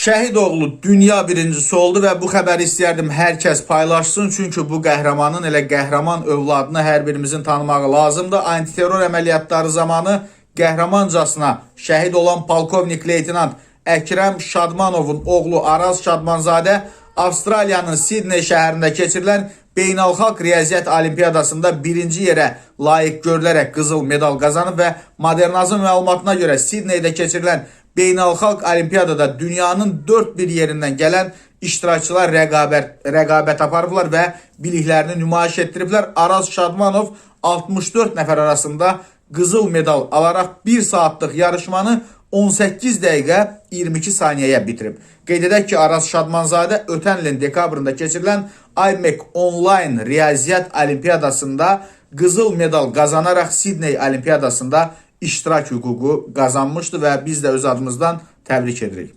Şəhidoğlu dünya birincisi oldu və bu xəbəri istəyərdim hər kəs paylaşsın. Çünki bu qəhrəmanın elə qəhrəman övladını hər birimizin tanımağı lazımdır. Antiterror əməliyyatları zamanı qəhrəmancasına şəhid olan polkovnik leytenant Əkrəm Şadmanovun oğlu Araz Şadmanzadə Avstraliyanın Sidney şəhərində keçirilən Beynəlxalq Riyaziyyat Olimpiyadasında birinci yerə layiq görülərək qızıl medal qazanıb və Modernazın məlumatına görə Sidneydə keçirilən Beynəlxalq Olimpiyadada dünyanın dörd bir yerindən gələn iştirakçılar rəqabət aparıblar və biliklərini nümayiş etdiriblər. Araz Şadmanov 64 nəfər arasında qızıl medal alaraq 1 saatlıq yarışmanı 18 dəqiqə 22 saniyəyə bitirib. Qeyd edək ki, Araz Şadmanzadə ötən ilin dekabrında keçirilən IMEC Online Riyaziyyat Olimpiyadasında qızıl medal qazanaraq Sidney Olimpiyadasında iştirak hüququ qazanmışdı və biz də öz adımızdan təbrik edirik.